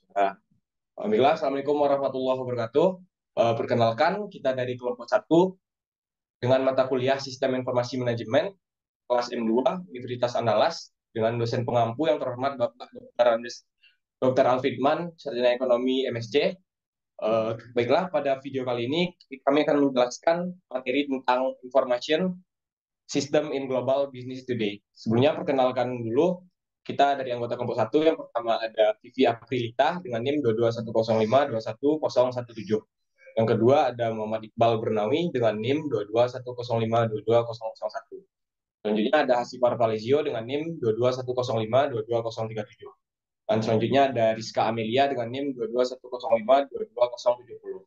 Nah, Alhamdulillah, Assalamualaikum warahmatullahi wabarakatuh. Perkenalkan, kita dari kelompok satu dengan mata kuliah Sistem Informasi Manajemen, kelas M2, Universitas Andalas, dengan dosen pengampu yang terhormat Bapak Dr. Andes, Dr. Alfidman, Sarjana Ekonomi MSc. Baiklah, pada video kali ini kami akan menjelaskan materi tentang Information System in Global Business Today. Sebelumnya, perkenalkan dulu, kita dari anggota kelompok satu. Yang pertama ada Vivi Aprilita dengan NIM 22105 21017. Yang kedua ada Muhammad Iqbal Bernawi dengan NIM 22105 22001. Selanjutnya ada Hasifar Valezio dengan NIM 22105 22037. Dan selanjutnya ada Rizka Amelia dengan NIM 22105 22070.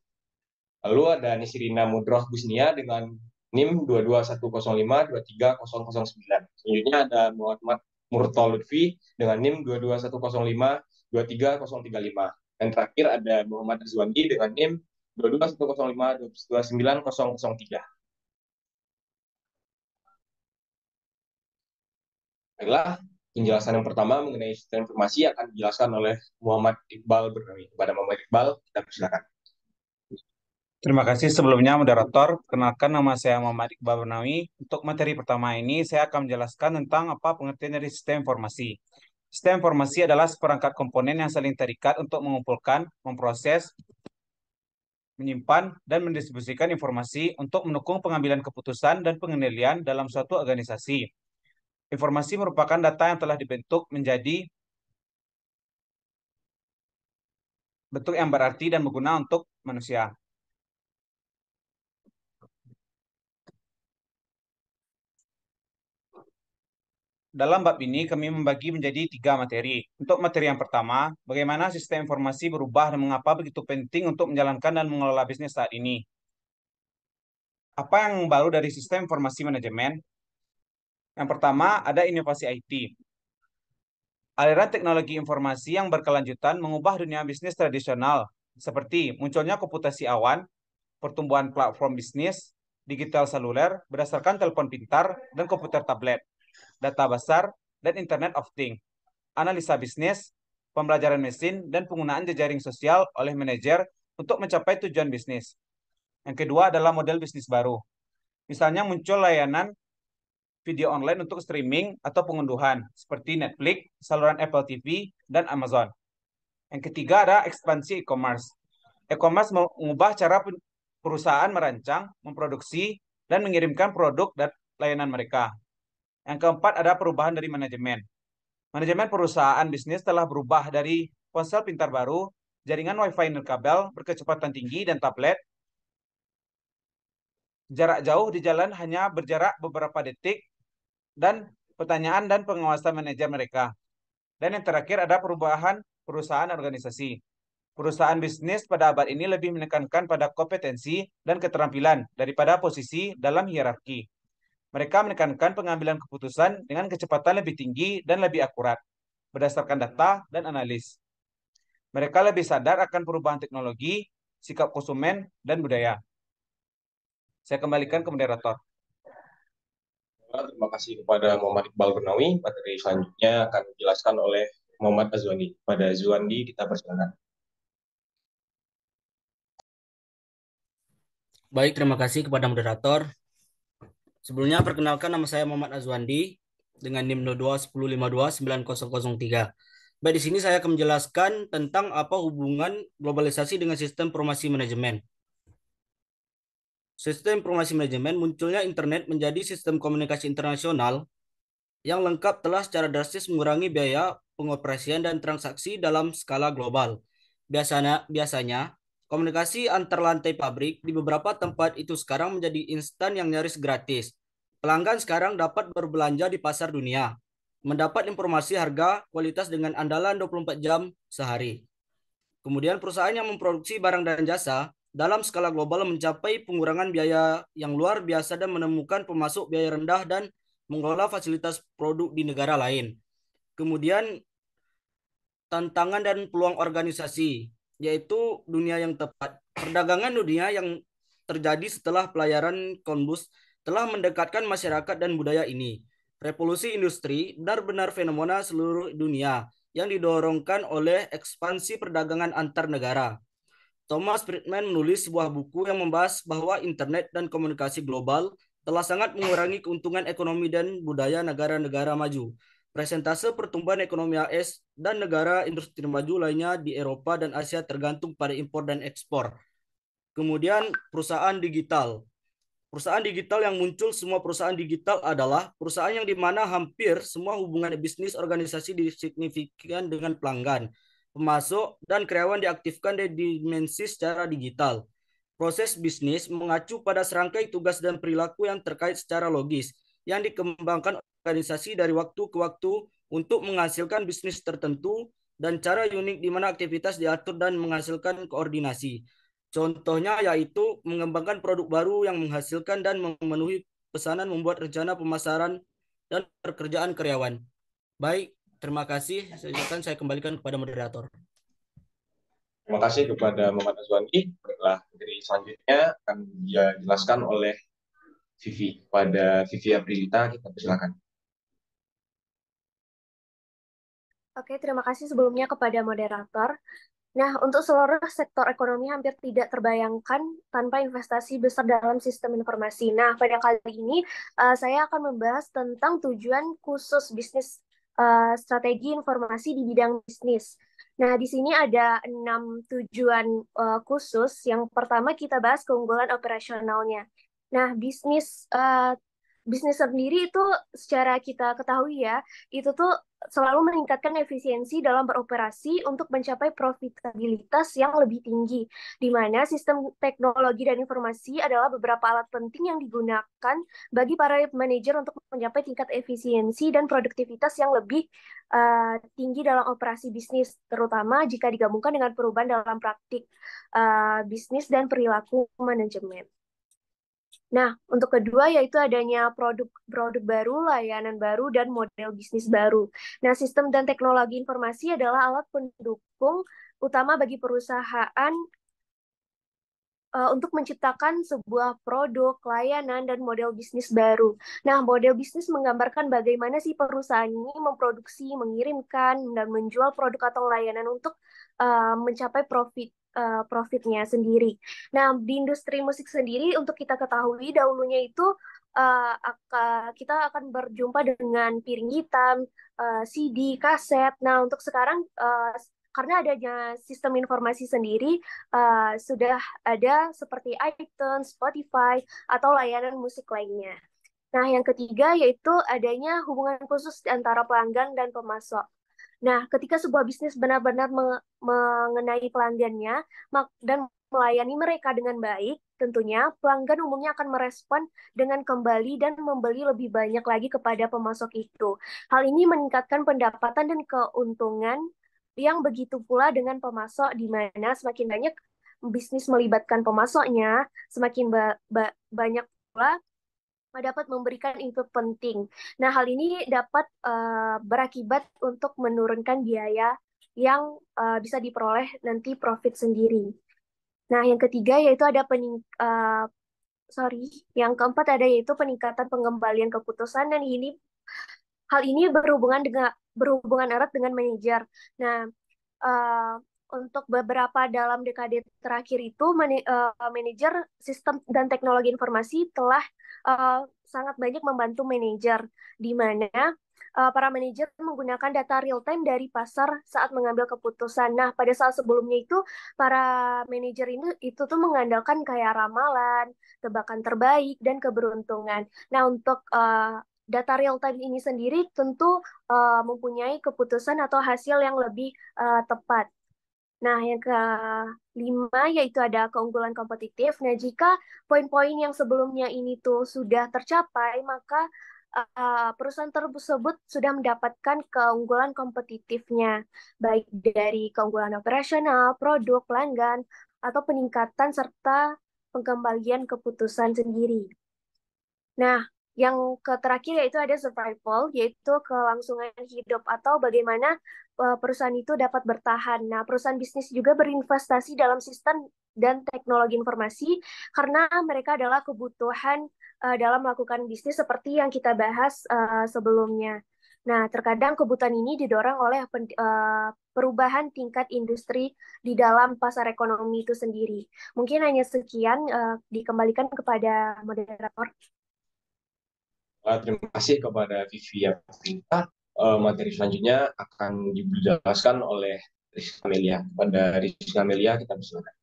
Lalu ada Nisirina Mudroh Gusnia dengan NIM 22105 23009. Selanjutnya ada Muhammad Murto Lutfi dengan NIM 22105 23035. Dan terakhir ada Muhammad Azwandi dengan NIM 22105 29003. Baiklah, penjelasan yang pertama mengenai sistem informasi akan dijelaskan oleh Muhammad Iqbal Bernawi. Kepada Muhammad Iqbal, kita persilakan. Terima kasih sebelumnya moderator. Kenalkan nama saya Muhammad Iqbal Bernawi. Untuk materi pertama ini saya akan menjelaskan tentang apa pengertian dari sistem informasi. Sistem informasi adalah seperangkat komponen yang saling terikat untuk mengumpulkan, memproses, menyimpan, dan mendistribusikan informasi untuk mendukung pengambilan keputusan dan pengendalian dalam suatu organisasi. Informasi merupakan data yang telah dibentuk menjadi bentuk yang berarti dan berguna untuk manusia. Dalam bab ini, kami membagi menjadi 3 materi. Untuk materi yang pertama, bagaimana sistem informasi berubah dan mengapa begitu penting untuk menjalankan dan mengelola bisnis saat ini. Apa yang baru dari sistem informasi manajemen? Yang pertama, ada inovasi IT. Aliran teknologi informasi yang berkelanjutan mengubah dunia bisnis tradisional, seperti munculnya komputasi awan, pertumbuhan platform bisnis, digital seluler berdasarkan telepon pintar dan komputer tablet, data besar, dan Internet of Things, analisa bisnis, pembelajaran mesin, dan penggunaan jejaring sosial oleh manajer untuk mencapai tujuan bisnis. Yang kedua adalah model bisnis baru. Misalnya muncul layanan video online untuk streaming atau pengunduhan, seperti Netflix, saluran Apple TV, dan Amazon. Yang ketiga ada ekspansi e-commerce. E-commerce mengubah cara perusahaan merancang, memproduksi, dan mengirimkan produk dan layanan mereka. Yang keempat ada perubahan dari manajemen. Manajemen perusahaan bisnis telah berubah dari ponsel pintar baru, jaringan Wi-Fi nirkabel berkecepatan tinggi, dan tablet. Jarak jauh di jalan hanya berjarak beberapa detik, dan pertanyaan dan pengawasan manajer mereka. Dan yang terakhir ada perubahan perusahaan organisasi. Perusahaan bisnis pada abad ini lebih menekankan pada kompetensi dan keterampilan daripada posisi dalam hierarki. Mereka menekankan pengambilan keputusan dengan kecepatan lebih tinggi dan lebih akurat, berdasarkan data dan analis. Mereka lebih sadar akan perubahan teknologi, sikap konsumen, dan budaya. Saya kembalikan ke moderator. Terima kasih kepada Muhammad Iqbal Bernawi. Materi selanjutnya akan dijelaskan oleh Muhammad Azwandi. Pada Azwandi, kita persilakan. Baik, terima kasih kepada moderator. Sebelumnya, perkenalkan nama saya Muhammad Azwandi dengan NIM 0210529003. Baik, di sini saya akan menjelaskan tentang apa hubungan globalisasi dengan sistem informasi manajemen. Sistem informasi manajemen munculnya internet menjadi sistem komunikasi internasional yang lengkap telah secara drastis mengurangi biaya pengoperasian dan transaksi dalam skala global. Biasanya komunikasi antar lantai pabrik di beberapa tempat itu sekarang menjadi instan yang nyaris gratis. Pelanggan sekarang dapat berbelanja di pasar dunia, mendapat informasi harga kualitas dengan andalan 24 jam sehari. Kemudian perusahaan yang memproduksi barang dan jasa dalam skala global mencapai pengurangan biaya yang luar biasa dan menemukan pemasok biaya rendah dan mengelola fasilitas produk di negara lain. Kemudian tantangan dan peluang organisasi, yaitu dunia yang tepat. Perdagangan dunia yang terjadi setelah pelayaran Columbus telah mendekatkan masyarakat dan budaya ini. Revolusi industri benar-benar fenomena seluruh dunia yang didorongkan oleh ekspansi perdagangan antar negara. Thomas Friedman menulis sebuah buku yang membahas bahwa internet dan komunikasi global telah sangat mengurangi keuntungan ekonomi dan budaya negara-negara maju. Presentase pertumbuhan ekonomi AS dan negara industri maju lainnya di Eropa dan Asia tergantung pada impor dan ekspor. Kemudian perusahaan digital. Perusahaan digital yang muncul, semua perusahaan digital adalah perusahaan yang dimana hampir semua hubungan bisnis organisasi disignifikan dengan pelanggan, pemasok, dan karyawan diaktifkan di dimensi secara digital. Proses bisnis mengacu pada serangkai tugas dan perilaku yang terkait secara logis, yang dikembangkan organisasi dari waktu ke waktu untuk menghasilkan bisnis tertentu dan cara unik di mana aktivitas diatur dan menghasilkan koordinasi. Contohnya yaitu mengembangkan produk baru yang menghasilkan dan memenuhi pesanan, membuat rencana pemasaran, dan pekerjaan karyawan. Baik, terima kasih. Saya kembalikan kepada moderator. Terima kasih kepada Muhammad Azwani. Baiklah, dari selanjutnya akan dijelaskan oleh Vivi. Pada Vivi Aprilita, kita persilakan. Oke, terima kasih sebelumnya kepada moderator. Nah, untuk seluruh sektor ekonomi hampir tidak terbayangkan tanpa investasi besar dalam sistem informasi. Nah, pada kali ini saya akan membahas tentang tujuan khusus bisnis strategi informasi di bidang bisnis. Nah, di sini ada 6 tujuan khusus. Yang pertama kita bahas keunggulan operasionalnya. Nah, bisnis sendiri itu secara kita ketahui ya, itu tuh selalu meningkatkan efisiensi dalam beroperasi untuk mencapai profitabilitas yang lebih tinggi, di mana sistem teknologi dan informasi adalah beberapa alat penting yang digunakan bagi para manajer untuk mencapai tingkat efisiensi dan produktivitas yang lebih tinggi dalam operasi bisnis, terutama jika digabungkan dengan perubahan dalam praktik bisnis dan perilaku manajemen. Nah, untuk kedua yaitu adanya produk baru, layanan baru, dan model bisnis baru. Nah, sistem dan teknologi informasi adalah alat pendukung utama bagi perusahaan untuk menciptakan sebuah produk, layanan, dan model bisnis baru. Nah, model bisnis menggambarkan bagaimana sih perusahaan ini memproduksi, mengirimkan, dan menjual produk atau layanan untuk mencapai profitnya sendiri. Nah, di industri musik sendiri, untuk kita ketahui, dahulunya itu kita akan berjumpa dengan piring hitam, CD, kaset. Nah, untuk sekarang, karena adanya sistem informasi sendiri, sudah ada seperti iTunes, Spotify, atau layanan musik lainnya. Nah, yang ketiga yaitu adanya hubungan khusus antara pelanggan dan pemasok. Nah, ketika sebuah bisnis benar-benar mengenai pelanggannya dan melayani mereka dengan baik, tentunya pelanggan umumnya akan merespon dengan kembali dan membeli lebih banyak lagi kepada pemasok itu. Hal ini meningkatkan pendapatan dan keuntungan yang begitu pula dengan pemasok, di mana semakin banyak bisnis melibatkan pemasoknya, semakin banyak pula dapat memberikan input penting. Nah, hal ini dapat berakibat untuk menurunkan biaya yang bisa diperoleh nanti profit sendiri. Nah, yang ketiga yaitu ada yang keempat ada yaitu peningkatan pengembalian keputusan, dan hal ini berhubungan erat dengan manajer. Nah, untuk beberapa dalam dekade terakhir itu manajer sistem dan teknologi informasi telah sangat banyak membantu manajer, di mana para manajer menggunakan data real time dari pasar saat mengambil keputusan. Nah, pada saat sebelumnya itu para manajer ini itu tuh mengandalkan kayak ramalan, tebakan terbaik, dan keberuntungan. Nah, untuk data real time ini sendiri tentu mempunyai keputusan atau hasil yang lebih tepat. Nah, yang kelima yaitu ada keunggulan kompetitif. Nah, jika poin-poin yang sebelumnya ini tuh sudah tercapai, maka perusahaan tersebut sudah mendapatkan keunggulan kompetitifnya, baik dari keunggulan operasional, produk, pelanggan, atau peningkatan serta pengembalian keputusan sendiri. Nah, yang terakhir yaitu ada survival, yaitu kelangsungan hidup atau bagaimana perusahaan itu dapat bertahan. Nah, perusahaan bisnis juga berinvestasi dalam sistem dan teknologi informasi karena mereka adalah kebutuhan dalam melakukan bisnis seperti yang kita bahas sebelumnya. Nah, terkadang kebutuhan ini didorong oleh perubahan tingkat industri di dalam pasar ekonomi itu sendiri. Mungkin hanya sekian, dikembalikan kepada moderator. Terima kasih kepada Vivi yang pinta. Materi selanjutnya akan dijelaskan oleh Rizka Amelia. Pada Rizka Amelia kita persilakan.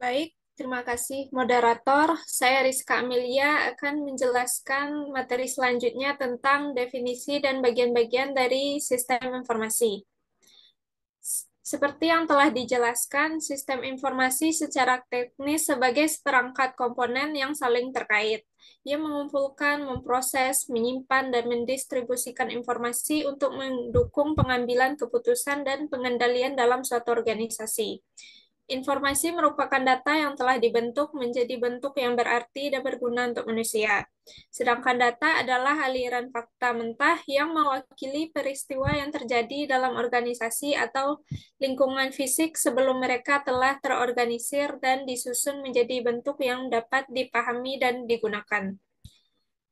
Baik, terima kasih moderator. Saya Rizka Amelia akan menjelaskan materi selanjutnya tentang definisi dan bagian-bagian dari sistem informasi. Seperti yang telah dijelaskan, sistem informasi secara teknis sebagai seperangkat komponen yang saling terkait. Ia mengumpulkan, memproses, menyimpan, dan mendistribusikan informasi untuk mendukung pengambilan keputusan dan pengendalian dalam suatu organisasi. Informasi merupakan data yang telah dibentuk menjadi bentuk yang berarti dan berguna untuk manusia. Sedangkan data adalah aliran fakta mentah yang mewakili peristiwa yang terjadi dalam organisasi atau lingkungan fisik sebelum mereka telah terorganisir dan disusun menjadi bentuk yang dapat dipahami dan digunakan.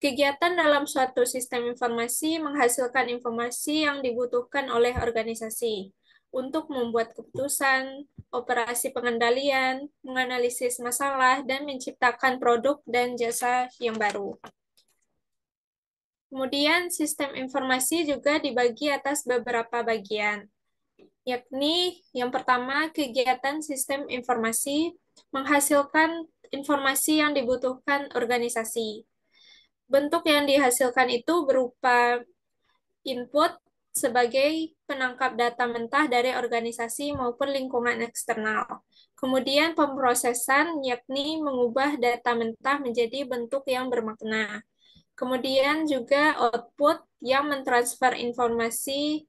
Kegiatan dalam suatu sistem informasi menghasilkan informasi yang dibutuhkan oleh organisasi untuk membuat keputusan, operasi pengendalian, menganalisis masalah, dan menciptakan produk dan jasa yang baru. Kemudian, sistem informasi juga dibagi atas beberapa bagian, yakni yang pertama, kegiatan sistem informasi menghasilkan informasi yang dibutuhkan organisasi. Bentuk yang dihasilkan itu berupa input sebagai penangkap data mentah dari organisasi maupun lingkungan eksternal. Kemudian pemrosesan, yakni mengubah data mentah menjadi bentuk yang bermakna. Kemudian juga output yang mentransfer informasi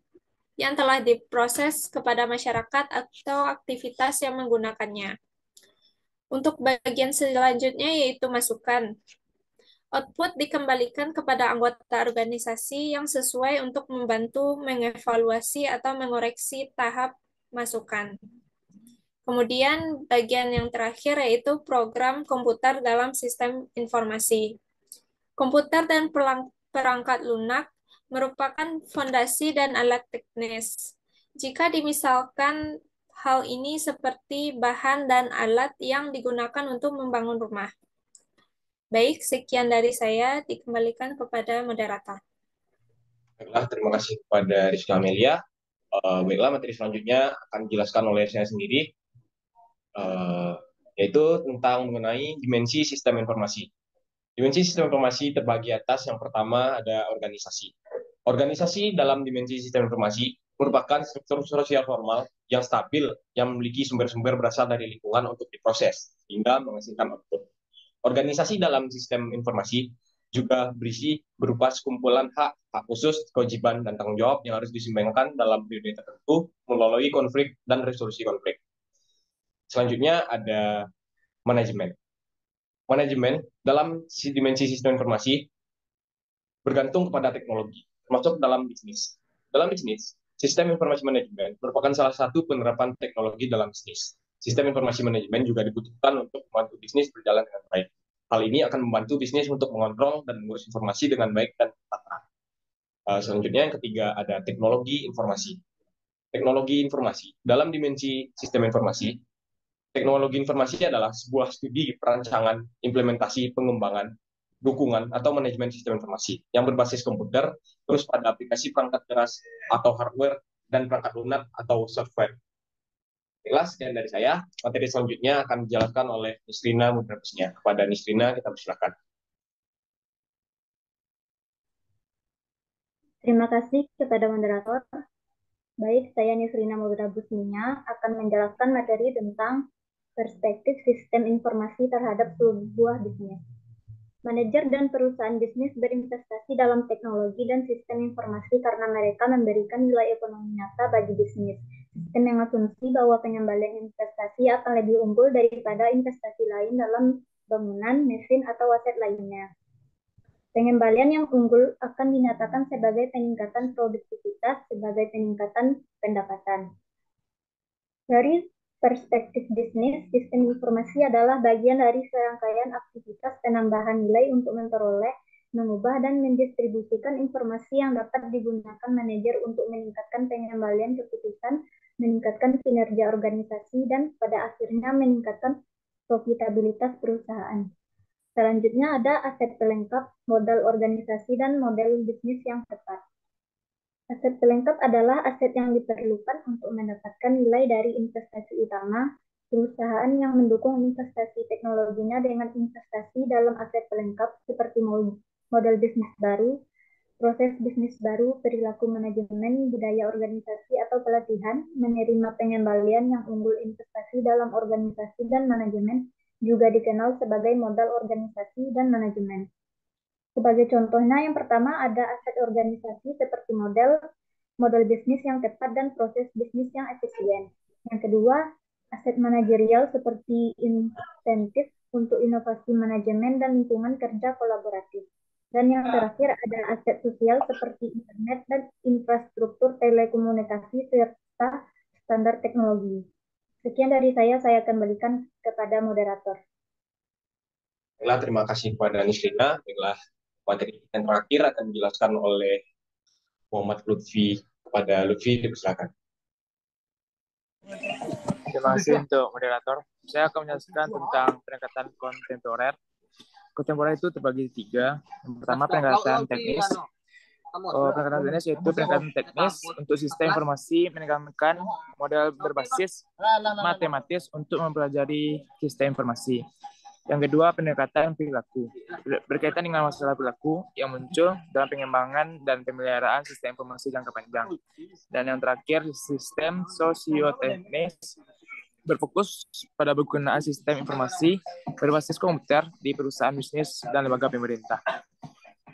yang telah diproses kepada masyarakat atau aktivitas yang menggunakannya. Untuk bagian selanjutnya yaitu masukan. Output dikembalikan kepada anggota organisasi yang sesuai untuk membantu mengevaluasi atau mengoreksi tahap masukan. Kemudian bagian yang terakhir yaitu program komputer dalam sistem informasi. Komputer dan perangkat lunak merupakan fondasi dan alat teknis. Jika dimisalkan hal ini seperti bahan dan alat yang digunakan untuk membangun rumah. Baik, sekian dari saya, dikembalikan kepada moderator. Baiklah, terima kasih kepada Rizka Amelia. Baiklah, materi selanjutnya akan dijelaskan oleh saya sendiri, yaitu tentang mengenai dimensi sistem informasi. Dimensi sistem informasi terbagi atas. Yang pertama ada organisasi. Organisasi dalam dimensi sistem informasi merupakan struktur sosial formal yang stabil, yang memiliki sumber-sumber berasal dari lingkungan untuk diproses, hingga menghasilkan output. Organisasi dalam sistem informasi juga berisi berupa sekumpulan hak, hak khusus, kewajiban, dan tanggung jawab yang harus diseimbangkan dalam periode tertentu melalui konflik dan resolusi konflik. Selanjutnya ada manajemen. Manajemen dalam dimensi sistem informasi bergantung kepada teknologi, termasuk dalam bisnis. Dalam bisnis, sistem informasi manajemen merupakan salah satu penerapan teknologi dalam bisnis. Sistem informasi manajemen juga dibutuhkan untuk membantu bisnis berjalan dengan baik. Hal ini akan membantu bisnis untuk mengontrol dan mengurus informasi dengan baik dan tepat. Selanjutnya yang ketiga ada teknologi informasi. Teknologi informasi. Dalam dimensi sistem informasi, teknologi informasi adalah sebuah studi perancangan, implementasi, pengembangan, dukungan, atau manajemen sistem informasi yang berbasis komputer, terus pada aplikasi perangkat keras atau hardware, dan perangkat lunak atau software. Baiklah, sekian dari saya. Materi selanjutnya akan dijelaskan oleh Nisrina Mudrabusnya. Kepada Nisrina, kita persilakan. Terima kasih kepada moderator. Baik, saya Nisrina Mudrabusnya akan menjelaskan materi tentang perspektif sistem informasi terhadap sebuah bisnis. Manajer dan perusahaan bisnis berinvestasi dalam teknologi dan sistem informasi karena mereka memberikan nilai ekonomi nyata bagi bisnis. Sistem mengasumsi bahwa pengembalian investasi akan lebih unggul daripada investasi lain dalam bangunan, mesin, atau aset lainnya. Pengembalian yang unggul akan dinyatakan sebagai peningkatan produktivitas, sebagai peningkatan pendapatan. Dari perspektif bisnis, sistem informasi adalah bagian dari serangkaian aktivitas penambahan nilai untuk memperoleh mengubah dan mendistribusikan informasi yang dapat digunakan manajer untuk meningkatkan pengembalian keputusan, meningkatkan kinerja organisasi, dan pada akhirnya meningkatkan profitabilitas perusahaan. Selanjutnya ada aset pelengkap, modal organisasi, dan model bisnis yang tepat. Aset pelengkap adalah aset yang diperlukan untuk mendapatkan nilai dari investasi utama. Perusahaan yang mendukung investasi teknologinya dengan investasi dalam aset pelengkap seperti model bisnis baru, proses bisnis baru, perilaku manajemen, budaya organisasi, atau pelatihan, menerima pengembalian yang unggul investasi dalam organisasi dan manajemen, juga dikenal sebagai modal organisasi dan manajemen. Sebagai contohnya, yang pertama ada aset organisasi seperti model bisnis yang tepat dan proses bisnis yang efisien. Yang kedua, aset manajerial seperti insentif untuk inovasi manajemen dan lingkungan kerja kolaboratif. Dan yang terakhir ada aset sosial seperti internet dan infrastruktur telekomunikasi serta standar teknologi. Sekian dari saya akan berikan kepada moderator. Baiklah, terima kasih kepada Nisrina. Baiklah, materi yang terakhir akan dijelaskan oleh Muhammad Lutfi. Kepada Lutfi, dipersilakan. Terima kasih untuk moderator. Saya akan menjelaskan tentang pendekatan kontemporer. Kontemporer itu terbagi tiga. Yang pertama, pendekatan teknis. Pendekatan teknis yaitu pendekatan teknis untuk sistem informasi menekankan model berbasis matematis untuk mempelajari sistem informasi. Yang kedua, pendekatan perilaku. Berkaitan dengan masalah perilaku yang muncul dalam pengembangan dan pemeliharaan sistem informasi jangka panjang. Dan yang terakhir, sistem sosioteknis berfokus pada penggunaan sistem informasi berbasis komputer di perusahaan bisnis dan lembaga pemerintah.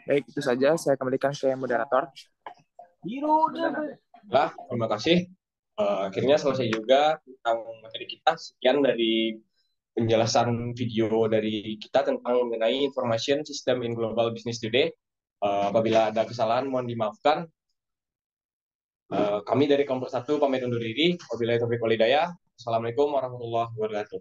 Baik, itu saja. Saya kembalikan ke moderator. Nah, terima kasih. Akhirnya selesai juga tentang materi kita. Sekian dari penjelasan video dari kita tentang mengenai Information System in Global Business Today. Apabila ada kesalahan, mohon dimaafkan. Kami dari kelompok 1 pamit undur diri. Wabillahi taufiq wal hidayah. Assalamualaikum warahmatullahi wabarakatuh.